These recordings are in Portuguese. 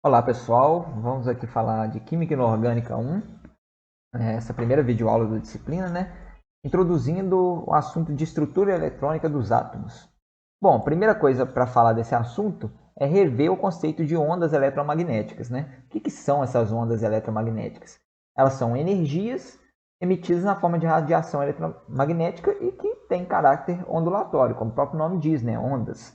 Olá pessoal, vamos aqui falar de Química Inorgânica 1, essa primeira videoaula da disciplina, né? Introduzindo o assunto de estrutura eletrônica dos átomos. Bom, a primeira coisa para falar desse assunto é rever o conceito de ondas eletromagnéticas, né? O que são essas ondas eletromagnéticas? Elas são energias emitidas na forma de radiação eletromagnética e que têm caráter ondulatório, como o próprio nome diz, né? Ondas.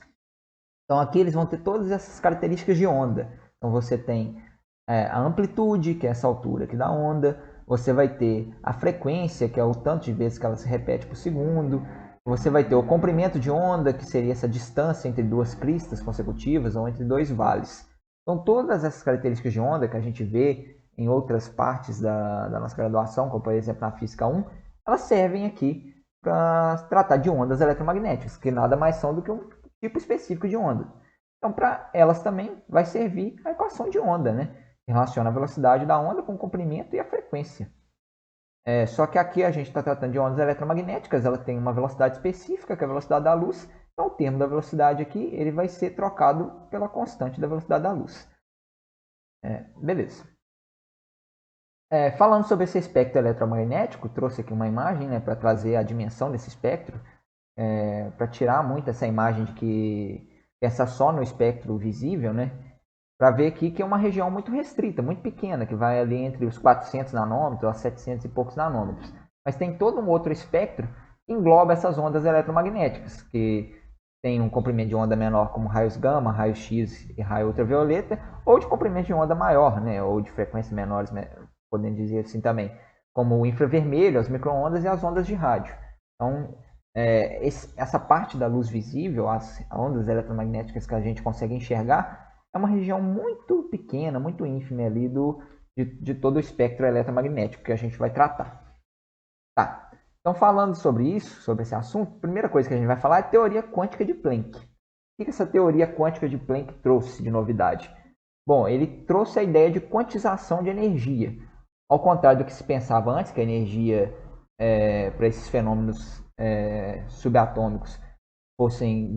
Então aqui eles vão ter todas essas características de onda. Então você tem a amplitude, que é essa altura aqui da onda. Você vai ter a frequência, que é o tanto de vezes que ela se repete por segundo. Você vai ter o comprimento de onda, que seria essa distância entre duas cristas consecutivas ou entre dois vales. Então todas essas características de onda que a gente vê em outras partes da nossa graduação, como por exemplo na Física 1, elas servem aqui para tratar de ondas eletromagnéticas, que nada mais são do que um tipo específico de onda. Então, para elas também vai servir a equação de onda, né? Que relaciona a velocidade da onda com o comprimento e a frequência. Só que aqui a gente está tratando de ondas eletromagnéticas, ela tem uma velocidade específica, que é a velocidade da luz. Então, o termo da velocidade aqui ele vai ser trocado pela constante da velocidade da luz. Beleza. Falando sobre esse espectro eletromagnético, trouxe aqui uma imagem, né, para trazer a dimensão desse espectro, para tirar muito essa imagem de que pensa só no espectro visível, né? Para ver aqui que é uma região muito restrita, muito pequena, que vai ali entre os 400 nanômetros a 700 e poucos nanômetros. Mas tem todo um outro espectro que engloba essas ondas eletromagnéticas, que tem um comprimento de onda menor como raios gama, raios X e raio ultravioleta, ou de comprimento de onda maior, né? Ou de frequências menores, podendo dizer assim também, como o infravermelho, as microondas e as ondas de rádio. Então, essa parte da luz visível, as ondas eletromagnéticas que a gente consegue enxergar, é uma região muito pequena, muito ínfima ali de todo o espectro eletromagnético que a gente vai tratar. Tá. Então, falando sobre isso, sobre esse assunto, a primeira coisa que a gente vai falar é a teoria quântica de Planck. O que essa teoria quântica de Planck trouxe de novidade? Bom, ele trouxe a ideia de quantização de energia. Ao contrário do que se pensava antes, que a energia para esses fenômenos subatômicos fossem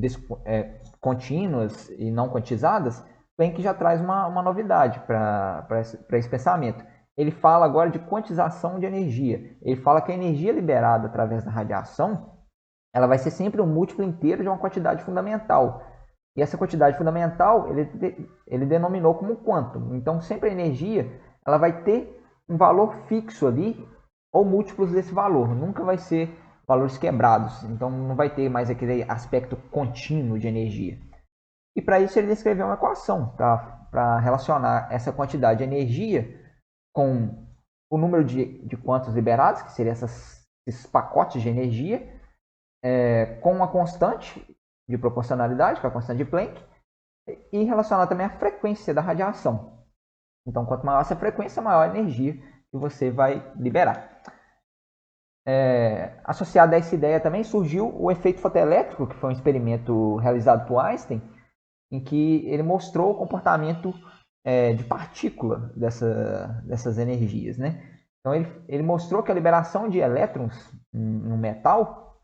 contínuas e não quantizadas, Planck já traz uma novidade para esse pensamento. Ele fala agora de quantização de energia. Ele fala que a energia liberada através da radiação ela vai ser sempre um múltiplo inteiro de uma quantidade fundamental. E essa quantidade fundamental ele denominou como quantum. Então, sempre a energia ela vai ter um valor fixo ali, ou múltiplos desse valor. Nunca vai ser valores quebrados. Então, não vai ter mais aquele aspecto contínuo de energia. E para isso, ele descreveu uma equação para relacionar essa quantidade de energia com o número de quantos liberados, que seriam esses pacotes de energia, com uma constante de proporcionalidade, que é a constante de Planck, e relacionar também a frequência da radiação. Então, quanto maior essa frequência, maior a energia que você vai liberar. Associado a essa ideia também surgiu o efeito fotoelétrico, que foi um experimento realizado por Einstein, em que ele mostrou o comportamento de partícula dessas energias, né? Então ele mostrou que a liberação de elétrons no metal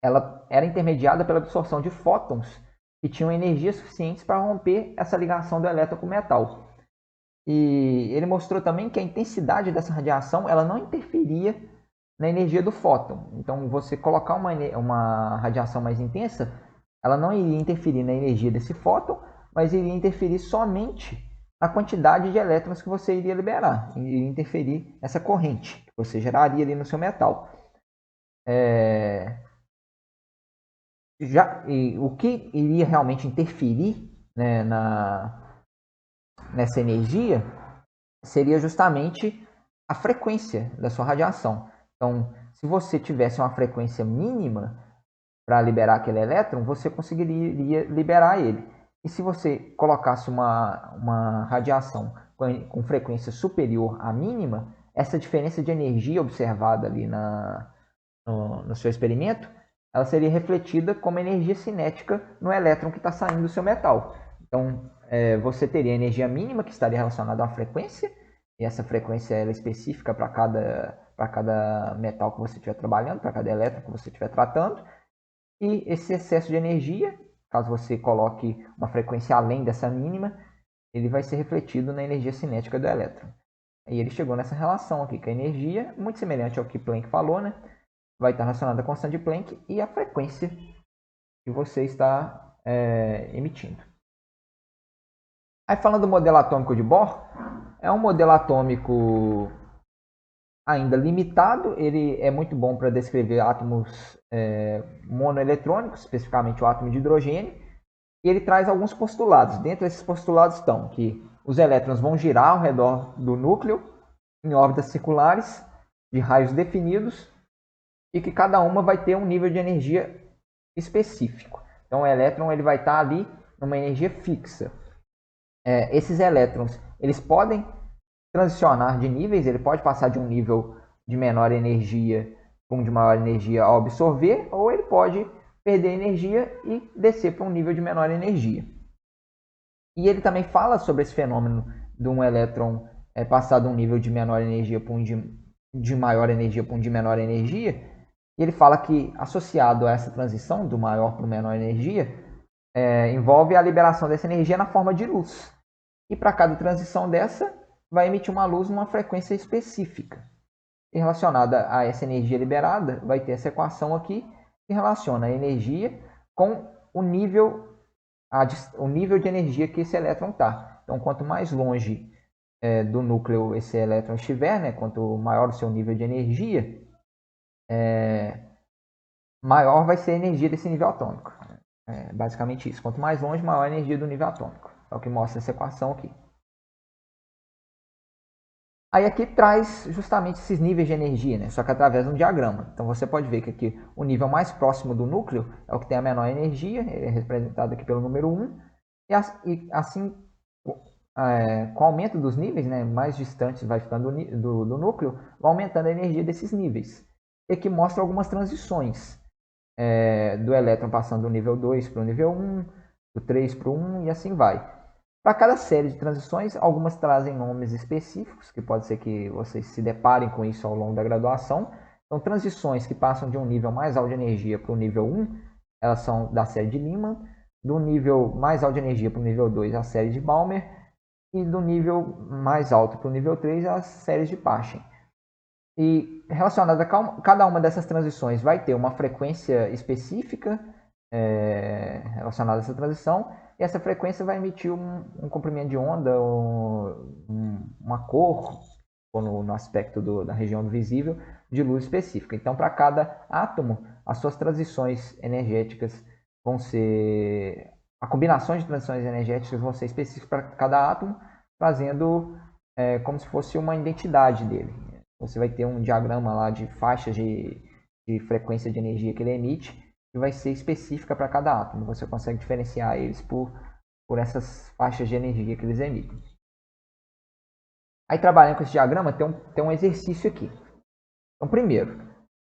ela era intermediada pela absorção de fótons que tinham energia suficiente para romper essa ligação do elétron com o metal. E ele mostrou também que a intensidade dessa radiação ela não interferia na energia do fóton. Então, você colocar uma radiação mais intensa, ela não iria interferir na energia desse fóton, mas iria interferir somente na quantidade de elétrons que você iria liberar. Iria interferir essa corrente que você geraria ali no seu metal. O que iria realmente interferir, né, nessa energia seria justamente a frequência da sua radiação. Então, se você tivesse uma frequência mínima para liberar aquele elétron, você conseguiria liberar ele. E se você colocasse uma radiação com frequência superior à mínima, essa diferença de energia observada ali no seu experimento, ela seria refletida como energia cinética no elétron que está saindo do seu metal. Então, você teria a energia mínima que estaria relacionada a uma frequência, e essa frequência é específica para cada metal que você estiver trabalhando, para cada elétron que você estiver tratando, e esse excesso de energia, caso você coloque uma frequência além dessa mínima, ele vai ser refletido na energia cinética do elétron. E ele chegou nessa relação aqui, que a energia, muito semelhante ao que Planck falou, né? Vai estar relacionada à constante de Planck e à frequência que você está emitindo. Aí falando do modelo atômico de Bohr, é um modelo atômico ainda limitado, ele é muito bom para descrever átomos monoeletrônicos, especificamente o átomo de hidrogênio, e ele traz alguns postulados. Dentre esses postulados estão que os elétrons vão girar ao redor do núcleo em órbitas circulares de raios definidos e que cada uma vai ter um nível de energia específico. Então o elétron ele vai estar ali numa energia fixa. Esses elétrons eles podem transicionar de níveis, ele pode passar de um nível de menor energia para um de maior energia ao absorver, ou ele pode perder energia e descer para um nível de menor energia. E ele também fala sobre esse fenômeno de um elétron passar de um nível de menor energia para um de maior energia para um de menor energia. E ele fala que, associado a essa transição do maior para o menor energia, envolve a liberação dessa energia na forma de luz. E para cada transição dessa, vai emitir uma luz numa frequência específica. E relacionada a essa energia liberada, vai ter essa equação aqui, que relaciona a energia com o nível de energia que esse elétron está. Então, quanto mais longe do núcleo esse elétron estiver, né, quanto maior o seu nível de energia, maior vai ser a energia desse nível atômico. Basicamente isso. Quanto mais longe, maior a energia do nível atômico. É o que mostra essa equação aqui. Aí aqui traz justamente esses níveis de energia, né? Só que através de um diagrama. Então você pode ver que aqui o nível mais próximo do núcleo é o que tem a menor energia, ele é representado aqui pelo número 1. E assim, com o aumento dos níveis, né, mais distantes vai ficando do núcleo, vai aumentando a energia desses níveis. E aqui mostra algumas transições do elétron passando do nível 2 para o nível 1, do 3 para o 1 e assim vai. Para cada série de transições, algumas trazem nomes específicos, que pode ser que vocês se deparem com isso ao longo da graduação. Então, transições que passam de um nível mais alto de energia para o nível 1, elas são da série de Lyman. Do nível mais alto de energia para o nível 2, a série de Balmer. E do nível mais alto para o nível 3, as séries de Paschen. E relacionada a cada uma dessas transições vai ter uma frequência específica relacionada a essa transição. E essa frequência vai emitir um comprimento de onda, uma cor, ou no aspecto da região visível, de luz específica. Então, para cada átomo, as suas transições energéticas vão ser... A combinação de transições energéticas vão ser específicas para cada átomo, trazendo como se fosse uma identidade dele. Você vai ter um diagrama lá de faixas de frequência de energia que ele emite, que vai ser específica para cada átomo. Você consegue diferenciar eles por essas faixas de energia que eles emitem. Aí, trabalhando com esse diagrama, tem um exercício aqui. Então, primeiro,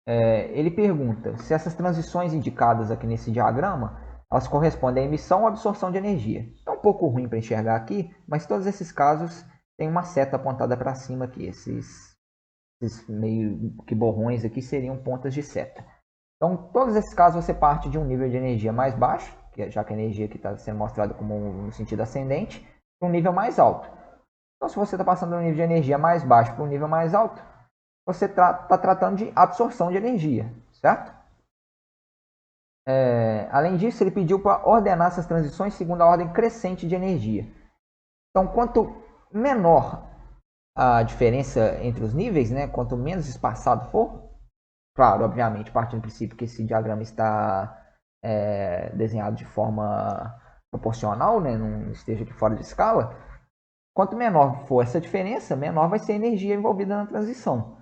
ele pergunta se essas transições indicadas aqui nesse diagrama, elas correspondem à emissão ou absorção de energia. É um pouco ruim para enxergar aqui, mas todos esses casos tem uma seta apontada para cima aqui. Esses meio que borrões aqui seriam pontas de seta. Então, em todos esses casos, você parte de um nível de energia mais baixo, já que a energia aqui está sendo mostrada como no sentido ascendente, para um nível mais alto. Então, se você está passando de um nível de energia mais baixo para um nível mais alto, você está tratando de absorção de energia, certo? Além disso, ele pediu para ordenar essas transições segundo a ordem crescente de energia. Então, quanto menor a diferença entre os níveis, né, quanto menos espaçado for, claro, obviamente, partindo do princípio que esse diagrama está desenhado de forma proporcional, né, não esteja aqui fora de escala, quanto menor for essa diferença, menor vai ser a energia envolvida na transição.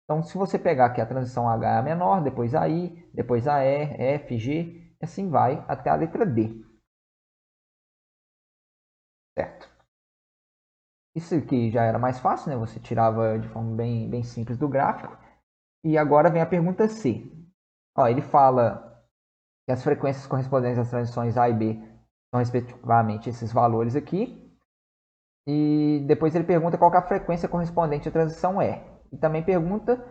Então, se você pegar que a transição H é a menor, depois a I, depois a E, F, G, e assim vai até a letra D. Certo. Isso aqui já era mais fácil, né? Você tirava de forma bem simples do gráfico. E agora vem a pergunta C. Ele fala que as frequências correspondentes às transições A e B são respectivamente esses valores aqui. E depois ele pergunta qual que é a frequência correspondente à transição E. E também pergunta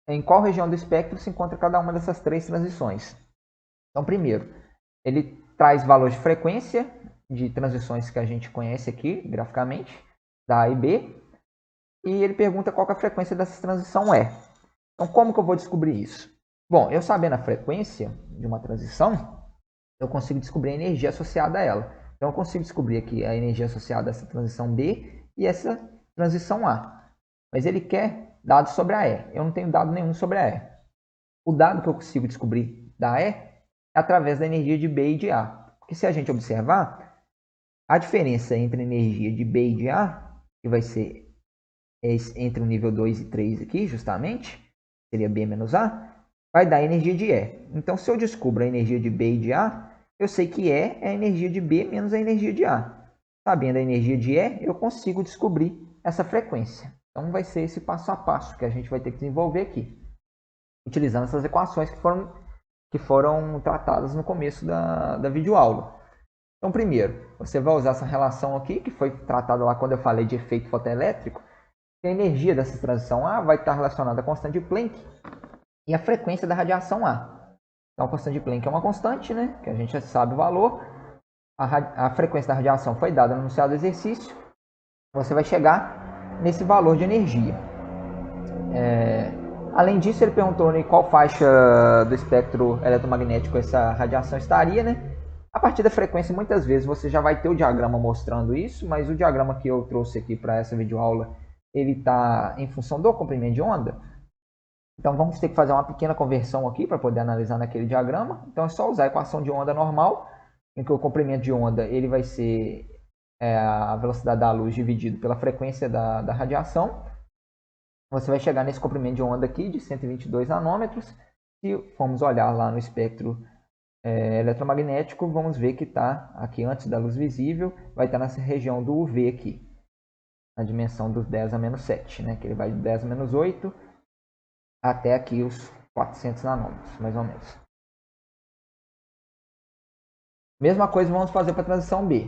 em qual região do espectro se encontra cada uma dessas três transições. Então, primeiro, ele traz valores de frequência de transições que a gente conhece aqui, graficamente, da A e B. E ele pergunta qual que a frequência dessa transição é. Então, como que eu vou descobrir isso? Bom, eu sabendo a frequência de uma transição, eu consigo descobrir a energia associada a ela. Então, eu consigo descobrir aqui a energia associada a essa transição B e essa transição A. Mas ele quer dados sobre a E. Eu não tenho dado nenhum sobre a E. O dado que eu consigo descobrir da E é através da energia de B e de A. Porque se a gente observar, a diferença entre a energia de B e de A, que vai ser entre o nível 2 e 3 aqui, justamente, seria B menos A, vai dar energia de E. Então, se eu descubro a energia de B e de A, eu sei que E é a energia de B menos a energia de A. Sabendo a energia de E, eu consigo descobrir essa frequência. Então, vai ser esse passo a passo que a gente vai ter que desenvolver aqui, utilizando essas equações que foram tratadas no começo da videoaula. Então, primeiro, você vai usar essa relação aqui, que foi tratada lá quando eu falei de efeito fotoelétrico, que a energia dessa transição A vai estar relacionada à constante de Planck e a frequência da radiação A. Então, a constante de Planck é uma constante, né, que a gente já sabe o valor. A frequência da radiação foi dada no enunciado do exercício. Você vai chegar nesse valor de energia. Além disso, ele perguntou em qual faixa do espectro eletromagnético essa radiação estaria, né? A partir da frequência, muitas vezes você já vai ter o diagrama mostrando isso, mas o diagrama que eu trouxe aqui para essa videoaula, ele está em função do comprimento de onda. Então, vamos ter que fazer uma pequena conversão aqui para poder analisar naquele diagrama. Então, é só usar a equação de onda normal, em que o comprimento de onda ele vai ser a velocidade da luz dividido pela frequência da radiação. Você vai chegar nesse comprimento de onda aqui de 122 nanômetros. Se formos olhar lá no espectro eletromagnético, vamos ver que está aqui antes da luz visível, vai estar nessa região do UV aqui, na dimensão dos 10 a menos 7, né? Que ele vai de 10 a menos 8 até aqui os 400 nanômetros, mais ou menos. Mesma coisa vamos fazer para a transição B.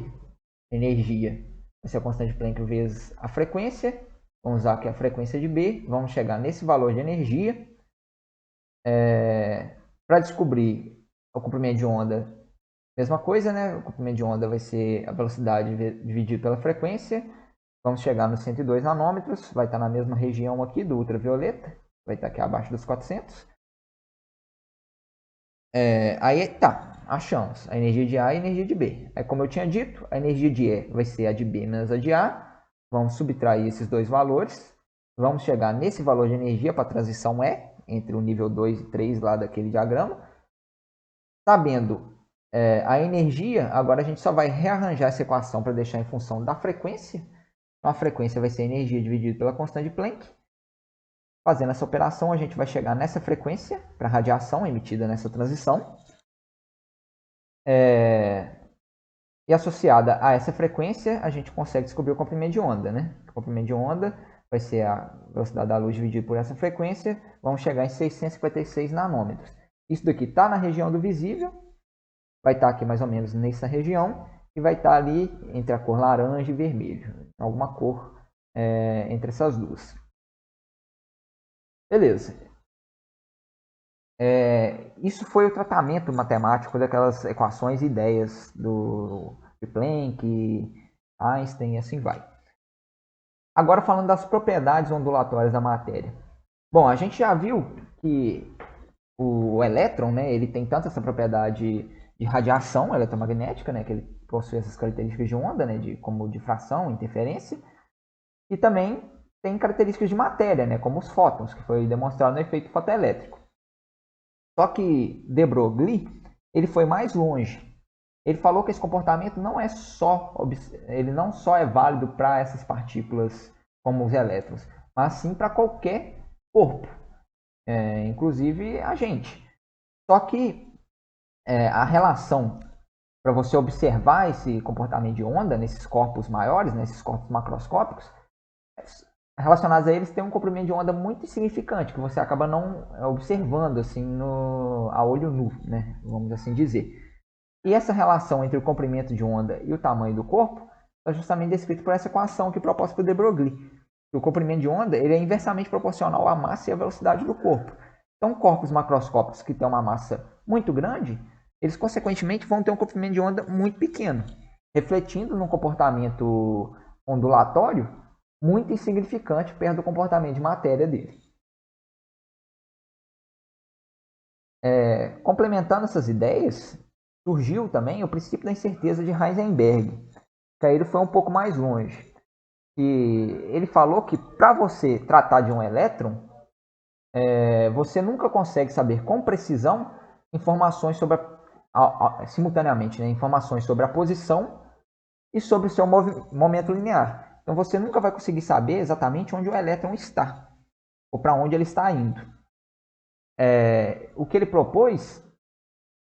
Energia vai ser a constante de Planck vezes a frequência. Vamos usar aqui a frequência de B. Vamos chegar nesse valor de energia. Para descobrir o comprimento de onda, mesma coisa, né? O comprimento de onda vai ser a velocidade dividido pela frequência. Vamos chegar nos 102 nanômetros. Vai estar na mesma região aqui do ultravioleta. Vai estar aqui abaixo dos 400. Aí tá, achamos a energia de A e a energia de B. Aí, como eu tinha dito, a energia de E vai ser a de B menos a de A. Vamos subtrair esses dois valores. Vamos chegar nesse valor de energia para a transição E, entre o nível 2 e 3 lá daquele diagrama. Sabendo a energia, agora a gente só vai rearranjar essa equação para deixar em função da frequência. Então, a frequência vai ser a energia dividida pela constante de Planck. Fazendo essa operação, a gente vai chegar nessa frequência para a radiação emitida nessa transição. E associada a essa frequência, a gente consegue descobrir o comprimento de onda, né? O comprimento de onda vai ser a velocidade da luz dividida por essa frequência. Vamos chegar em 656 nanômetros. Isso daqui está na região do visível. Vai estar aqui mais ou menos nessa região. E vai estar ali entre a cor laranja e vermelho. Alguma cor entre essas duas. Beleza. Isso foi o tratamento matemático daquelas equações e ideias de Planck, Einstein e assim vai. Agora falando das propriedades ondulatórias da matéria. Bom, a gente já viu que o elétron, né, ele tem tanto essa propriedade de radiação eletromagnética, né, que ele possui essas características de onda, né, como difração, interferência, e também tem características de matéria, né, como os fótons, que foi demonstrado no efeito fotoelétrico. Só que de Broglie, ele foi mais longe. Ele falou que esse comportamento ele não só é válido para essas partículas como os elétrons, mas sim para qualquer corpo, inclusive a gente. Só que a relação para você observar esse comportamento de onda nesses corpos maiores, nesses corpos macroscópicos, relacionados a eles tem um comprimento de onda muito insignificante, que você acaba não observando assim a olho nu, né? Vamos assim dizer. E essa relação entre o comprimento de onda e o tamanho do corpo é justamente descrito por essa equação que proposta por de Broglie. O comprimento de onda ele é inversamente proporcional à massa e à velocidade do corpo. Então, corpos macroscópicos que têm uma massa muito grande, eles consequentemente vão ter um comprimento de onda muito pequeno. refletindo num comportamento ondulatório muito insignificante perto do comportamento de matéria dele. Complementando essas ideias, surgiu também o princípio da incerteza de Heisenberg, que aí ele foi um pouco mais longe. E ele falou que para você tratar de um elétron, você nunca consegue saber com precisão informações sobre simultaneamente, né, informações sobre a posição e sobre o seu momento linear. Então você nunca vai conseguir saber exatamente onde o elétron está ou para onde ele está indo. O que ele propôs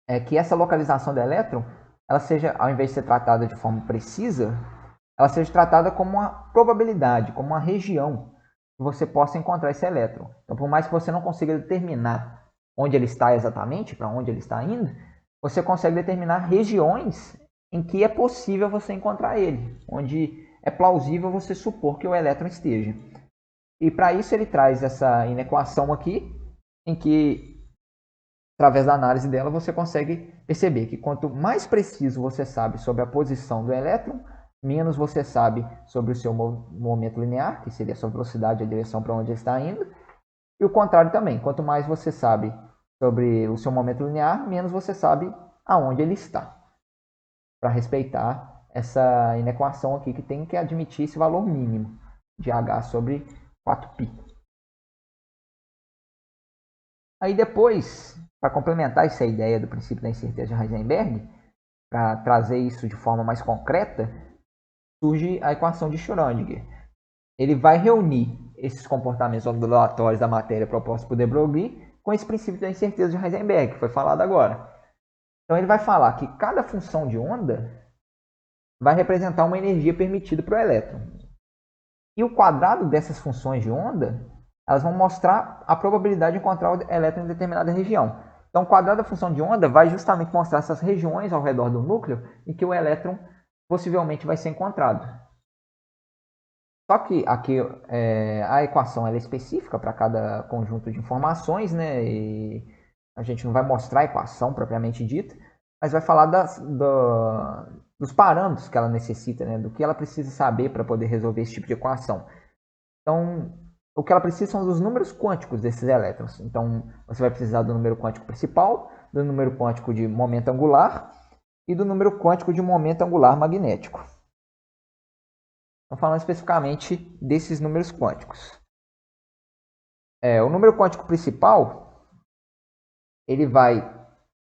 é que essa localização do elétron, ela seja, ao invés de ser tratada de forma precisa, ela seja tratada como uma probabilidade, como uma região que você possa encontrar esse elétron. Então, por mais que você não consiga determinar onde ele está exatamente, para onde ele está indo, você consegue determinar regiões em que é possível você encontrar ele, onde é plausível você supor que o elétron esteja. E para isso ele traz essa inequação aqui, em que, através da análise dela, você consegue perceber que quanto mais preciso você sabe sobre a posição do elétron, menos você sabe sobre o seu momento linear, que seria a sua velocidade e a direção para onde ele está indo. E o contrário também, quanto mais você sabe sobre o seu momento linear, menos você sabe aonde ele está. Para respeitar essa inequação aqui, que tem que admitir esse valor mínimo de h sobre 4π. Aí depois, para complementar essa ideia do princípio da incerteza de Heisenberg, para trazer isso de forma mais concreta, surge a equação de Schrödinger. Ele vai reunir esses comportamentos ondulatórios da matéria propostos por de Broglie com esse princípio da incerteza de Heisenberg, que foi falado agora. Então ele vai falar que cada função de onda vai representar uma energia permitida para o elétron. E o quadrado dessas funções de onda, elas vão mostrar a probabilidade de encontrar o elétron em determinada região. Então o quadrado da função de onda vai justamente mostrar essas regiões ao redor do núcleo em que o elétron possivelmente vai ser encontrado. Só que aqui a equação ela é específica para cada conjunto de informações, né? E a gente não vai mostrar a equação propriamente dita, mas vai falar dos parâmetros que ela necessita, né? Do que ela precisa saber para poder resolver esse tipo de equação. Então, o que ela precisa são dos números quânticos desses elétrons. Então, você vai precisar do número quântico principal, do número quântico de momento angular e do número quântico de momento angular magnético. Então, falando especificamente desses números quânticos. O número quântico principal, ele vai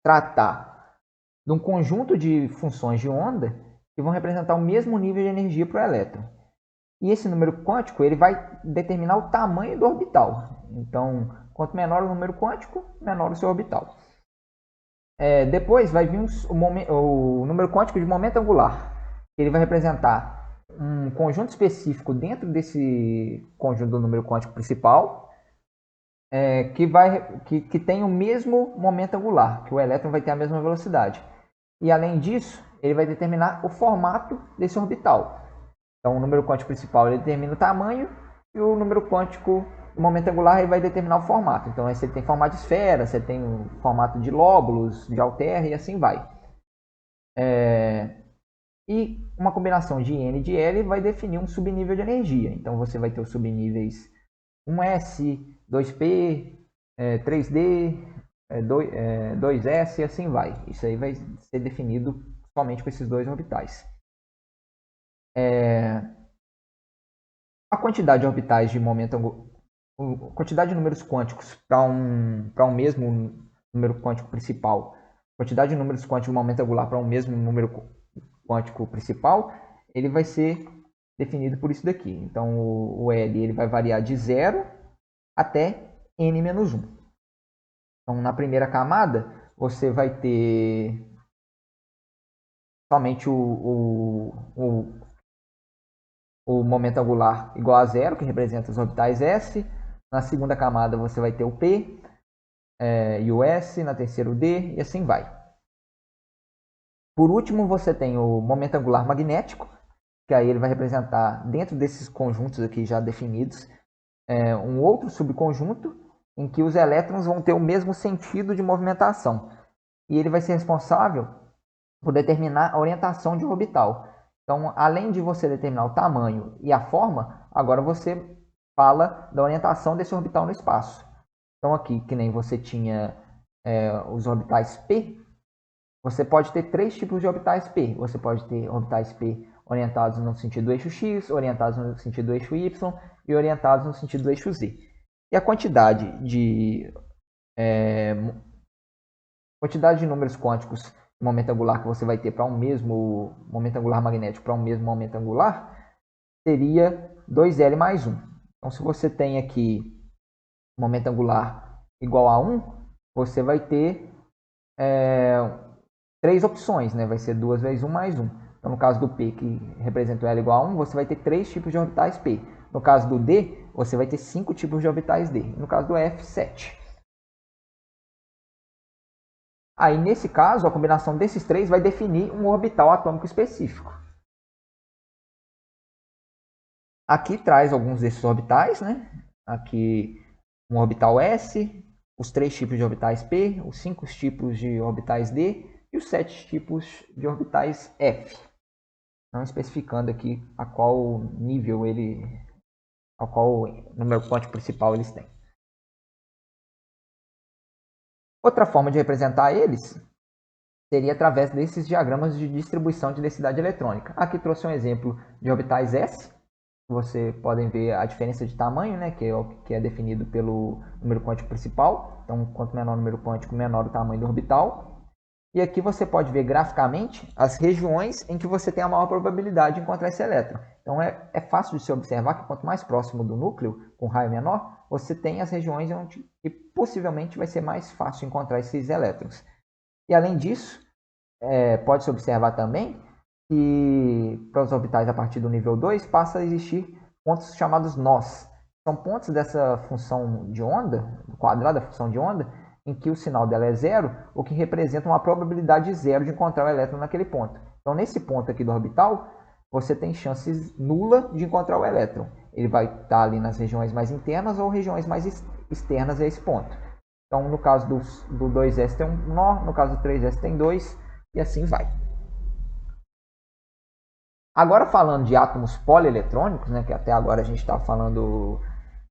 tratar de um conjunto de funções de onda que vão representar o mesmo nível de energia para o elétron. E esse número quântico ele vai determinar o tamanho do orbital. Então, quanto menor o número quântico, menor o seu orbital. Depois vai vir o número quântico de momento angular. Ele vai representar um conjunto específico dentro desse conjunto do número quântico principal, que tem o mesmo momento angular, que o elétron vai ter a mesma velocidade. E além disso, ele vai determinar o formato desse orbital. Então o número quântico principal ele determina o tamanho e o número quântico do momento angular ele vai determinar o formato. Então se ele tem formato de esfera, se ele tem o formato de lóbulos, de Altair e assim vai. E uma combinação de N e de L vai definir um subnível de energia. Então você vai ter os subníveis 1S, 2P, 3D, 2S e assim vai. Isso aí vai ser definido somente com esses dois orbitais. A quantidade de orbitais de momento angular, a quantidade de números quânticos para um mesmo número quântico principal, a quantidade de números quânticos de momento angular para um mesmo número quântico principal, ele vai ser definido por isso daqui. Então o L ele vai variar de 0 até n-1. Então na primeira camada você vai ter somente o momento angular igual a 0, que representa os orbitais S. Na segunda camada você vai ter o P e o S, na terceira o D e assim vai. Por último, você tem o momento angular magnético, que aí ele vai representar, dentro desses conjuntos aqui já definidos, um outro subconjunto em que os elétrons vão ter o mesmo sentido de movimentação. E ele vai ser responsável por determinar a orientação de um orbital. Então, além de você determinar o tamanho e a forma, agora você fala da orientação desse orbital no espaço. Então, aqui, que nem você tinha os orbitais P, você pode ter três tipos de orbitais P. Você pode ter orbitais P orientados no sentido do eixo X, orientados no sentido do eixo Y e orientados no sentido do eixo Z. E a quantidade de números quânticos de momento angular que você vai ter para um mesmo momento angular magnético para um mesmo momento angular seria 2L mais 1. Então, se você tem aqui momento angular igual a 1, você vai ter três opções, né? Vai ser 2 vezes 1 mais 1. Então, no caso do P, que representa o L igual a 1, você vai ter três tipos de orbitais P. No caso do D, você vai ter 5 tipos de orbitais D. No caso do F, 7. Aí, nesse caso, a combinação desses três vai definir um orbital atômico específico. Aqui traz alguns desses orbitais, né? Aqui um orbital S, os 3 tipos de orbitais P, os 5 tipos de orbitais D e os 7 tipos de orbitais F. Não especificando aqui a qual nível a qual número quântico principal eles têm. Outra forma de representar eles seria através desses diagramas de distribuição de densidade eletrônica. Aqui trouxe um exemplo de orbitais S. Você podem ver a diferença de tamanho, né, que é o que é definido pelo número quântico principal. Então, quanto menor o número quântico, menor o tamanho do orbital. E aqui você pode ver graficamente as regiões em que você tem a maior probabilidade de encontrar esse elétron. Então, é fácil de se observar que quanto mais próximo do núcleo, com raio menor, você tem as regiões onde possivelmente vai ser mais fácil encontrar esses elétrons. E além disso, pode-se observar também que para os orbitais a partir do nível 2 passa a existir pontos chamados nós. São pontos dessa função de onda, quadrada da função de onda, em que o sinal dela é zero, o que representa uma probabilidade zero de encontrar o elétron naquele ponto. Então, nesse ponto aqui do orbital, você tem chances nula de encontrar o elétron. Ele vai estar ali nas regiões mais internas ou regiões mais externas a esse ponto. Então, no caso do 2s tem um nó, no caso do 3s tem 2, e assim vai. Agora, falando de átomos polieletrônicos, né, que até agora a gente está falando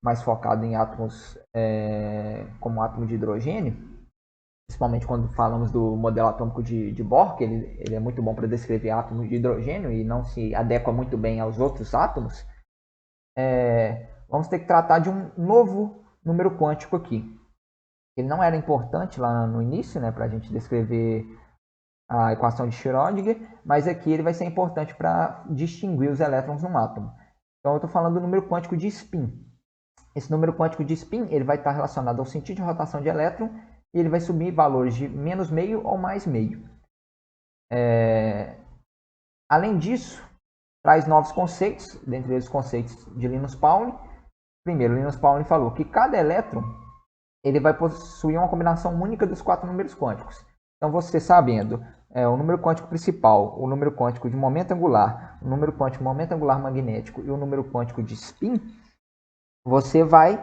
mais focado em átomos como o átomo de hidrogênio, principalmente quando falamos do modelo atômico de Bohr, que ele é muito bom para descrever átomos de hidrogênio e não se adequa muito bem aos outros átomos, vamos ter que tratar de um novo número quântico aqui. Ele não era importante lá no início, né, para a gente descrever a equação de Schrödinger, mas aqui ele vai ser importante para distinguir os elétrons num átomo. Então, eu estou falando do número quântico de spin. Esse número quântico de spin ele vai estar relacionado ao sentido de rotação de elétron e ele vai subir valores de menos meio ou mais meio. Além disso, traz novos conceitos, dentre eles os conceitos de Linus Pauling. Primeiro, Linus Pauling falou que cada elétron ele vai possuir uma combinação única dos 4 números quânticos. Então, você sabendo o número quântico principal, o número quântico de momento angular, o número quântico de momento angular magnético e o número quântico de spin, você vai,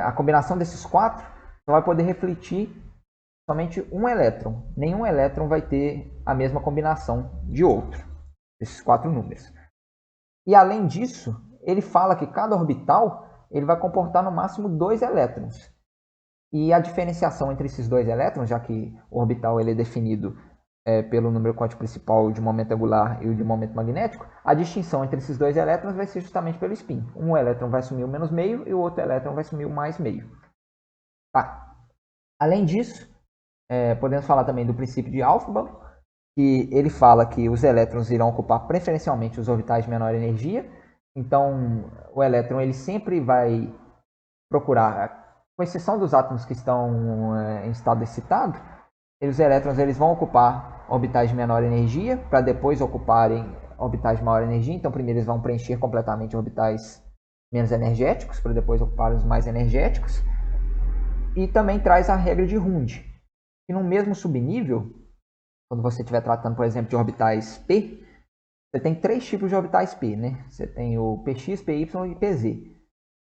a combinação desses 4 vai poder refletir somente um elétron. Nenhum elétron vai ter a mesma combinação de outro, desses 4 números. E além disso, ele fala que cada orbital ele vai comportar no máximo 2 elétrons. E a diferenciação entre esses 2 elétrons, já que o orbital ele é definido pelo número quântico principal de momento angular e o de momento magnético, a distinção entre esses 2 elétrons vai ser justamente pelo spin. Um elétron vai assumir o menos meio e o outro elétron vai assumir o mais meio. Tá. Além disso, podemos falar também do princípio de Aufbau, que ele fala que os elétrons irão ocupar preferencialmente os orbitais de menor energia. Então, o elétron ele sempre vai procurar, com exceção dos átomos que estão em estado excitado, os elétrons eles vão ocupar orbitais de menor energia para depois ocuparem orbitais de maior energia. Então, primeiro eles vão preencher completamente orbitais menos energéticos para depois ocupar os mais energéticos. E também traz a regra de Hund, que no mesmo subnível, quando você estiver tratando, por exemplo, de orbitais P, você tem 3 tipos de orbitais P, né? Você tem o Px, Py e Pz.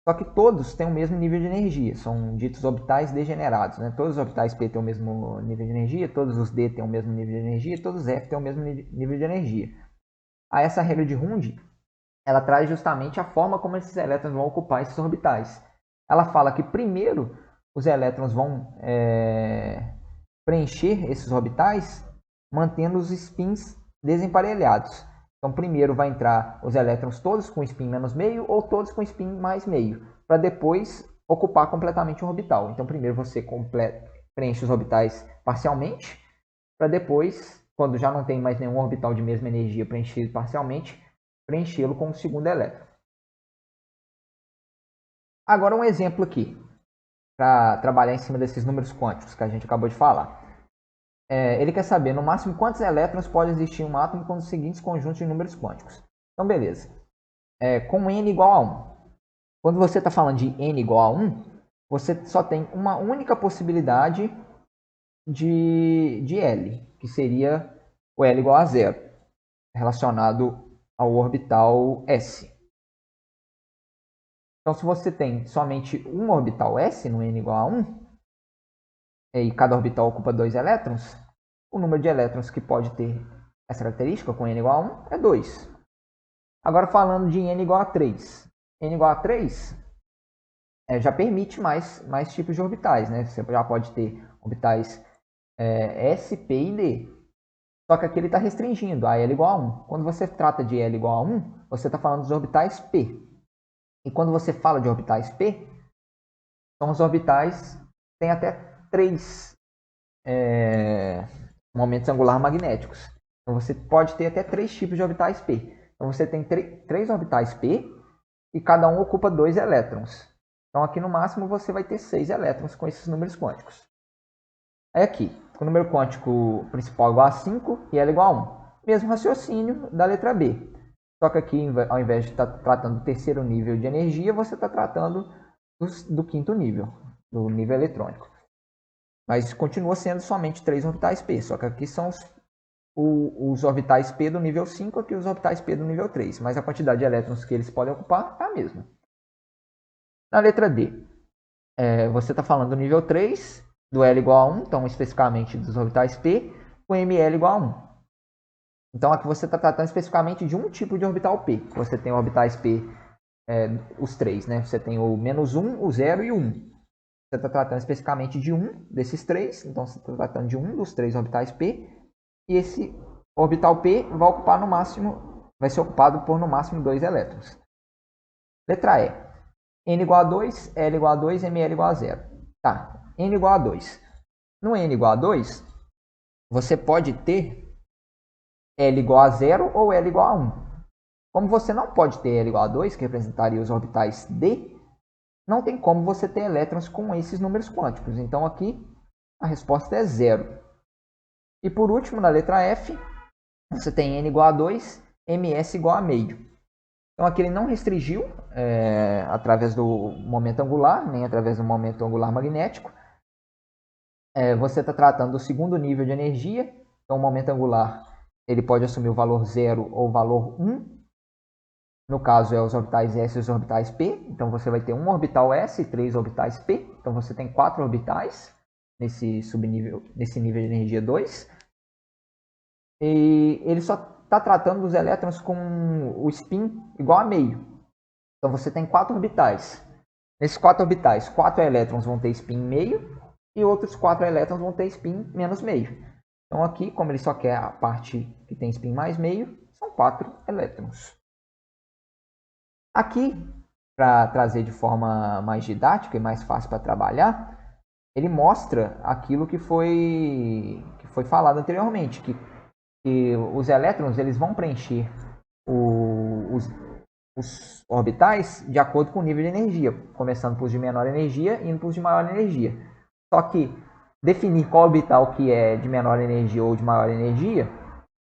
Só que todos têm o mesmo nível de energia, são ditos orbitais degenerados, né? Todos os orbitais P têm o mesmo nível de energia, todos os D têm o mesmo nível de energia, todos os F têm o mesmo nível de energia. Aí essa regra de Hund, ela traz justamente a forma como esses elétrons vão ocupar esses orbitais. Ela fala que primeiro os elétrons vão preencher esses orbitais mantendo os spins desemparelhados. Então, primeiro vai entrar os elétrons todos com spin menos meio ou todos com spin mais meio, para depois ocupar completamente o orbital. Então, primeiro você preenche os orbitais parcialmente, para depois, quando já não tem mais nenhum orbital de mesma energia preenchido parcialmente, preenchê-lo com o segundo elétron. Agora um exemplo aqui, para trabalhar em cima desses números quânticos que a gente acabou de falar. Ele quer saber, no máximo, quantos elétrons pode existir em um átomo com os seguintes conjuntos de números quânticos. Então, beleza. Com n igual a 1. Quando você está falando de n igual a 1, você só tem uma única possibilidade de L, que seria o L igual a 0, relacionado ao orbital S. Então, se você tem somente um orbital S no n igual a 1, e cada orbital ocupa 2 elétrons, o número de elétrons que pode ter essa característica com n igual a 1 é 2. Agora falando de n igual a 3. N igual a 3 já permite mais tipos de orbitais, né? Você já pode ter orbitais S, P e D. Só que aqui ele está restringindo a L igual a 1. Quando você trata de L igual a 1, você está falando dos orbitais P. E quando você fala de orbitais P, são os orbitais que têm até 3 momentos angular magnéticos. Então você pode ter até 3 tipos de orbitais P. Então você tem 3 orbitais P e cada um ocupa 2 elétrons. Então aqui no máximo você vai ter 6 elétrons com esses números quânticos. Aí aqui, o número quântico principal igual a 5 e L igual a 1. Mesmo raciocínio da letra B. Só que aqui, ao invés de estar tratando do terceiro nível de energia, você está tratando do quinto nível, do nível eletrônico. Mas continua sendo somente 3 orbitais P, só que aqui são os orbitais P do nível 5, aqui os orbitais P do nível 3, mas a quantidade de elétrons que eles podem ocupar é a mesma. Na letra D, você está falando do nível 3, do L igual a 1, então especificamente dos orbitais P, com ML igual a 1. Então aqui você está tratando especificamente de um tipo de orbital P. Você tem orbitais P, os 3, né? Você tem o menos 1, o 0 e o 1. Você está tratando especificamente de um desses 3, então você está tratando de um dos 3 orbitais P, e esse orbital P vai ser ocupado por no máximo 2 elétrons. Letra E. N igual a 2, L igual a 2, ML igual a 0. Tá, N igual a 2. No N igual a 2, você pode ter L igual a 0 ou L igual a 1. Como você não pode ter L igual a 2, que representaria os orbitais D, não tem como você ter elétrons com esses números quânticos. Então aqui a resposta é 0. E por último, na letra F, você tem N igual a 2, MS igual a meio. Então aqui ele não restringiu através do momento angular, nem através do momento angular magnético. Você está tratando do segundo nível de energia. Então o momento angular ele pode assumir o valor 0 ou o valor 1. No caso, os orbitais S e os orbitais P. Então você vai ter um orbital S e 3 orbitais P. Então você tem 4 orbitais nesse nível de energia 2. E ele só está tratando dos elétrons com o spin igual a meio. Então você tem 4 orbitais. Nesses 4 orbitais, 4 elétrons vão ter spin meio e outros 4 elétrons vão ter spin menos meio. Então aqui, como ele só quer a parte que tem spin mais meio, são 4 elétrons. Aqui, para trazer de forma mais didática e mais fácil para trabalhar, ele mostra aquilo que foi falado anteriormente, que os elétrons eles vão preencher os orbitais de acordo com o nível de energia, começando por os de menor energia e indo para os de maior energia. Só que definir qual orbital que é de menor energia ou de maior energia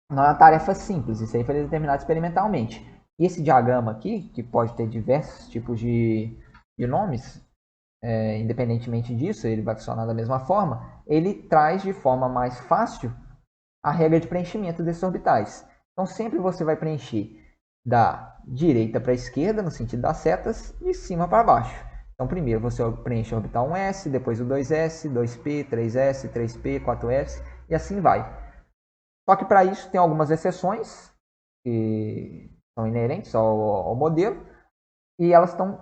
não é uma tarefa simples, isso aí foi determinado experimentalmente. E esse diagrama aqui, que pode ter diversos tipos de nomes, independentemente disso, ele vai funcionar da mesma forma, ele traz de forma mais fácil a regra de preenchimento desses orbitais. Então sempre você vai preencher da direita para esquerda, no sentido das setas, de cima para baixo. Então, primeiro você preenche o orbital 1s, depois o 2s, 2p, 3s, 3p, 4s, e assim vai. Só que para isso tem algumas exceções que são inerentes ao modelo, e elas estão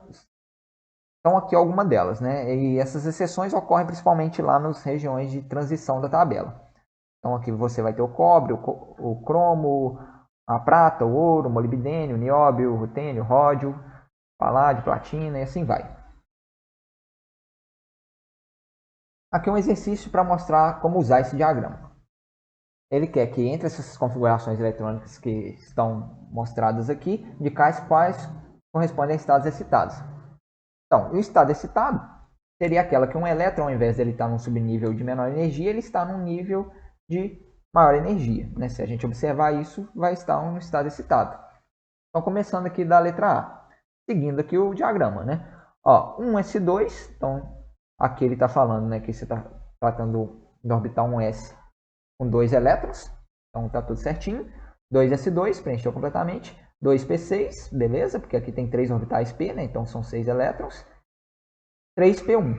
aqui algumas delas, né? E essas exceções ocorrem principalmente lá nas regiões de transição da tabela. Então aqui você vai ter o cobre, o cromo, a prata, o ouro, o molibdênio, o nióbio, o rutênio, o ródio, paládio, platina e assim vai. Aqui é um exercício para mostrar como usar esse diagrama. Ele quer que entre essas configurações eletrônicas que estão mostradas aqui, indicar quais correspondem a estados excitados. Então, o estado excitado seria aquela que um elétron, ao invés de ele estar num subnível de menor energia, ele está num nível de maior energia. Né? Se a gente observar isso, vai estar no estado excitado. Então, começando aqui da letra A, seguindo aqui o diagrama. Né? Ó, 1s2, então aqui ele está falando, né, que você está tratando do orbital 1s com 2 elétrons, então está tudo certinho. 2s2, preencheu completamente. 2p6, beleza, porque aqui tem 3 orbitais p, né, então são 6 elétrons. 3p1,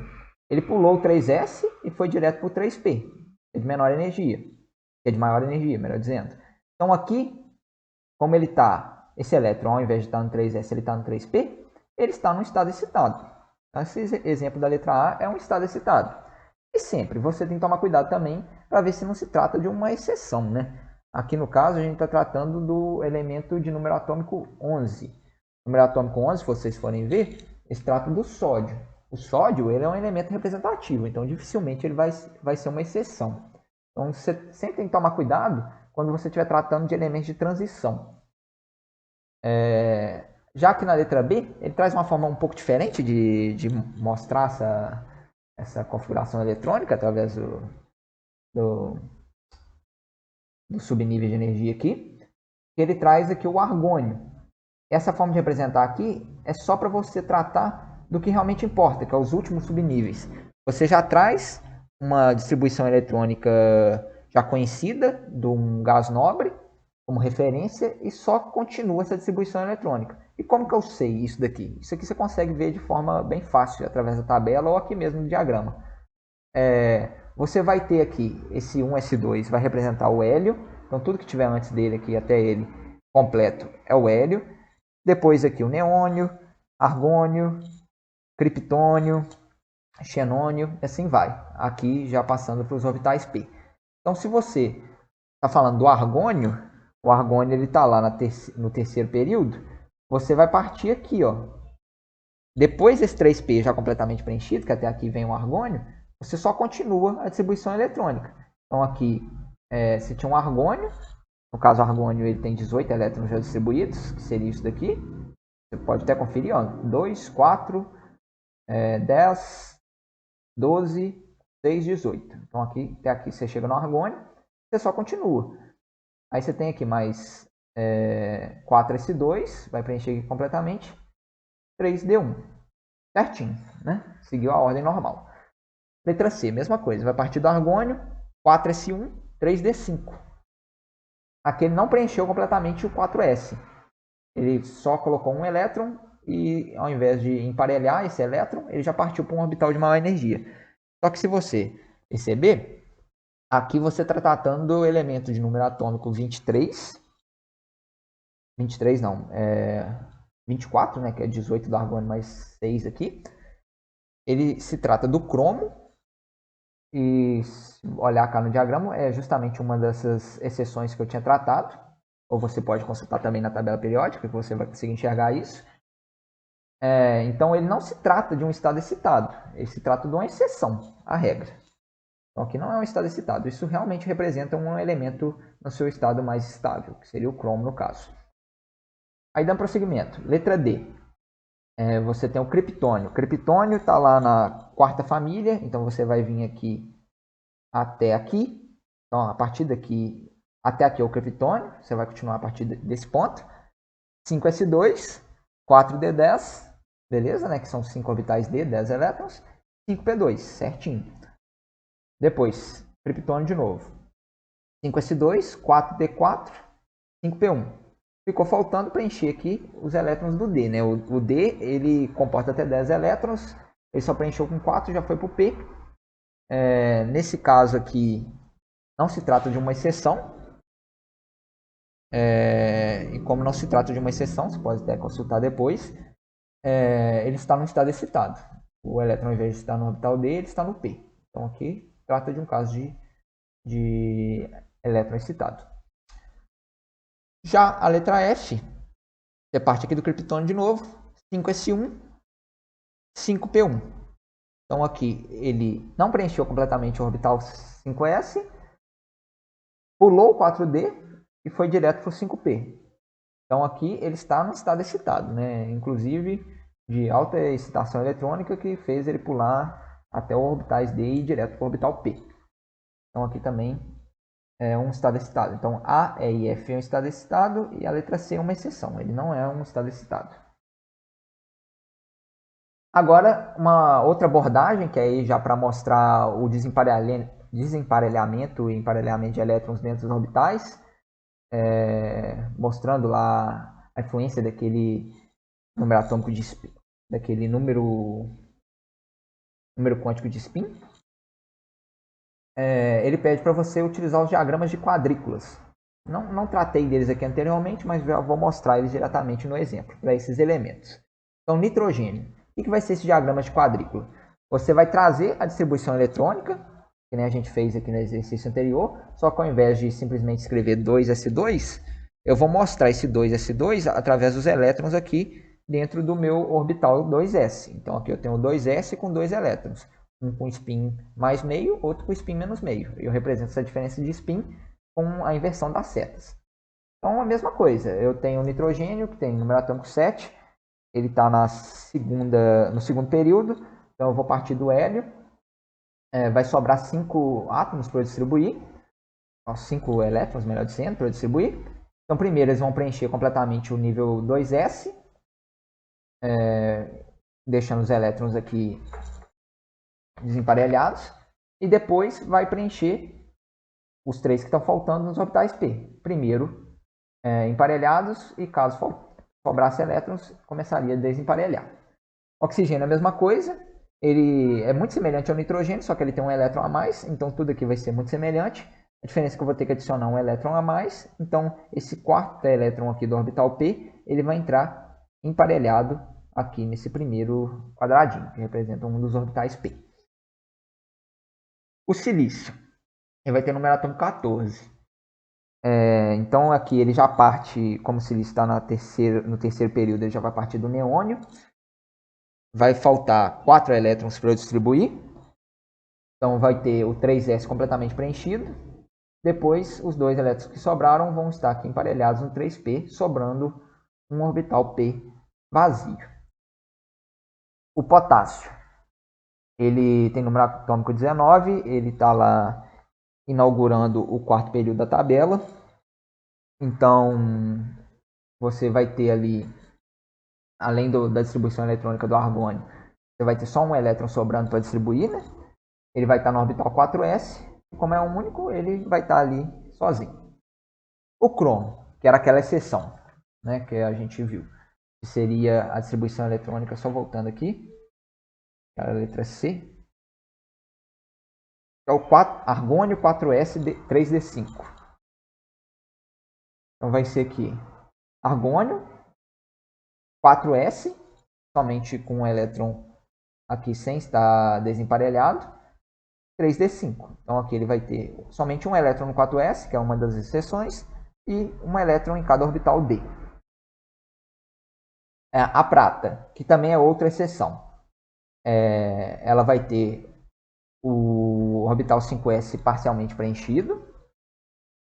ele pulou o 3s e foi direto para o 3p, que é de menor energia, que é de maior energia, melhor dizendo. Então aqui, como ele está, esse elétron, ao invés de estar no 3s, ele está no 3p, ele está no estado excitado. Então, esse exemplo da letra A é um estado excitado. E sempre você tem que tomar cuidado também para ver se não se trata de uma exceção, né? Aqui no caso a gente está tratando do elemento de número atômico 11. O número atômico 11, se vocês forem ver, se trata do sódio. O sódio ele é um elemento representativo, então dificilmente ele vai ser uma exceção. Então você sempre tem que tomar cuidado quando você estiver tratando de elementos de transição. Já que na letra B, ele traz uma forma um pouco diferente de mostrar essa configuração eletrônica através do subnível de energia aqui. Ele traz aqui o argônio. Essa forma de representar aqui é só para você tratar do que realmente importa, que é os últimos subníveis. Você já traz uma distribuição eletrônica já conhecida de um gás nobre como referência e só continua essa distribuição eletrônica. E como que eu sei isso daqui? Isso aqui você consegue ver de forma bem fácil, através da tabela ou aqui mesmo no diagrama. Você vai ter aqui esse 1s2, vai representar o hélio. Então tudo que tiver antes dele aqui até ele completo é o hélio. Depois aqui o neônio, argônio, criptônio, xenônio, e assim vai. Aqui já passando para os orbitais p. Então se você está falando do argônio, o argônio ele está lá no terceiro período, você vai partir aqui, ó. Depois desse 3p já completamente preenchido, que até aqui vem o argônio, você só continua a distribuição eletrônica. Então aqui, se tinha um argônio, no caso o argônio ele tem 18 elétrons já distribuídos, que seria isso daqui. Você pode até conferir, ó, 2, 4, 10, 12, 6, 18. Então aqui, até aqui você chega no argônio, você só continua. Aí você tem aqui mais 4s2, vai preencher aqui completamente, 3d1. Certinho, né? Seguiu a ordem normal. Letra C, mesma coisa, vai partir do argônio, 4s1, 3d5. Aqui ele não preencheu completamente o 4s. Ele só colocou um elétron e ao invés de emparelhar esse elétron, ele já partiu para um orbital de maior energia. Só que se você perceber, aqui você está tratando do elemento de número atômico 23. 23 não, 24, né, que é 18 do argônio mais 6 aqui. Ele se trata do cromo. E se olhar cá no diagrama, é justamente uma dessas exceções que eu tinha tratado. Ou você pode consultar também na tabela periódica, que você vai conseguir enxergar isso. Então ele não se trata de um estado excitado, ele se trata de uma exceção à regra. Então aqui não é um estado excitado, isso realmente representa um elemento no seu estado mais estável, que seria o cromo no caso. Aí dando prosseguimento, letra D. Você tem o criptônio. O criptônio está lá na quarta família, então você vai vir aqui até aqui. Então a partir daqui até aqui é o criptônio, você vai continuar a partir desse ponto. 5s2, 4d10, beleza, né? Que são 5 orbitais d, 10 elétrons. 5p2, certinho. Depois, criptônio de novo. 5s2, 4d4, 5p1. ficou faltando preencher aqui os elétrons do D, né? O D, ele comporta até 10 elétrons, ele só preencheu com 4, já foi para o P. Nesse caso aqui, não se trata de uma exceção. E como não se trata de uma exceção, você pode até consultar depois, ele está no estado excitado. O elétron, ao invés de estar no orbital D, ele está no P. Então aqui trata de um caso de elétron excitado. Já a letra F, você parte aqui do criptônio de novo, 5s1, 5p1. Então aqui ele não preencheu completamente o orbital 5s, pulou o 4d e foi direto para o 5p. Então aqui ele está no estado excitado, né? Inclusive de alta excitação eletrônica, que fez ele pular até o orbitais D e ir direto para o orbital P. Então aqui também é um estado excitado. Então A, E e F é um estado excitado e a letra C é uma exceção. Ele não é um estado excitado. Agora, uma outra abordagem, que é aí já para mostrar o desemparelhamento e emparelhamento de elétrons dentro dos orbitais, mostrando lá a influência daquele número atômico de spin, daquele número quântico de spin. Ele pede para você utilizar os diagramas de quadrículas. Não tratei deles aqui anteriormente, mas já vou mostrar eles diretamente no exemplo, para esses elementos. Então, nitrogênio. O que vai ser esse diagrama de quadrícula? Você vai trazer a distribuição eletrônica, que nem a gente fez aqui no exercício anterior, só que ao invés de simplesmente escrever 2s2, eu vou mostrar esse 2s2 através dos elétrons aqui dentro do meu orbital 2s. Então aqui eu tenho 2s com 2 elétrons, um com spin mais meio, outro com spin menos meio. Eu represento essa diferença de spin com a inversão das setas. Então a mesma coisa, eu tenho o nitrogênio, que tem número atômico 7, ele está no segundo período, então eu vou partir do hélio, vai sobrar 5 átomos para eu distribuir, 5 elétrons, melhor dizendo, para eu distribuir. Então primeiro eles vão preencher completamente o nível 2s, deixando os elétrons aqui desemparelhados, e depois vai preencher os 3 que estão faltando nos orbitais P. Primeiro emparelhados, e caso sobrasse elétrons, começaria a desemparelhar. Oxigênio é a mesma coisa, ele é muito semelhante ao nitrogênio, só que ele tem um elétron a mais, então tudo aqui vai ser muito semelhante. A diferença é que eu vou ter que adicionar um elétron a mais, então esse quarto elétron aqui do orbital P, ele vai entrar emparelhado aqui nesse primeiro quadradinho, que representa um dos orbitais P. O silício, ele vai ter número atômico 14. Então aqui ele já parte, como o silício está no terceiro período, ele já vai partir do neônio. Vai faltar 4 elétrons para eu distribuir. Então vai ter o 3s completamente preenchido. Depois os 2 elétrons que sobraram vão estar aqui emparelhados no 3p, sobrando um orbital P vazio. O potássio, ele tem número atômico 19, ele está lá inaugurando o quarto período da tabela. Então você vai ter ali, além da distribuição eletrônica do argônio, você vai ter só um elétron sobrando para distribuir, né? Ele vai estar no orbital 4s, e como é um único, ele vai estar ali sozinho. O cromo, que era aquela exceção, né, que a gente viu, que seria a distribuição eletrônica, só voltando aqui, a letra C, é o argônio 4s 3d5. Então vai ser aqui argônio 4s, somente com um elétron aqui sem estar desemparelhado, 3d5. Então aqui ele vai ter somente um elétron no 4s, que é uma das exceções, e um elétron em cada orbital D. A prata, que também é outra exceção, ela vai ter o orbital 5s parcialmente preenchido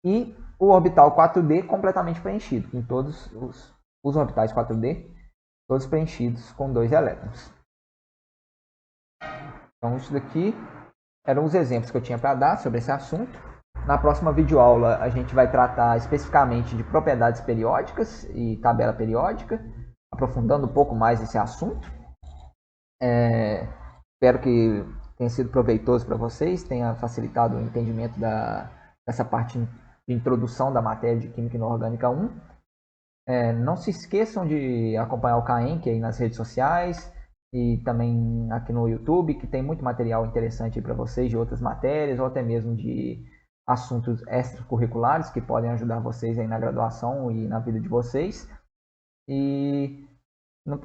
e o orbital 4d completamente preenchido, com todos os orbitais 4d todos preenchidos com 2 elétrons. Então isso daqui eram os exemplos que eu tinha para dar sobre esse assunto. Na próxima videoaula a gente vai tratar especificamente de propriedades periódicas e tabela periódica, aprofundando um pouco mais esse assunto. Espero que tenha sido proveitoso para vocês, tenha facilitado o entendimento dessa parte de introdução da matéria de Química Inorgânica 1. Não se esqueçam de acompanhar o Caenque aí nas redes sociais e também aqui no YouTube, que tem muito material interessante para vocês de outras matérias ou até mesmo de assuntos extracurriculares que podem ajudar vocês aí na graduação e na vida de vocês. E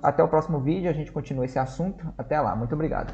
até o próximo vídeo a gente continua esse assunto. Até lá, muito obrigado.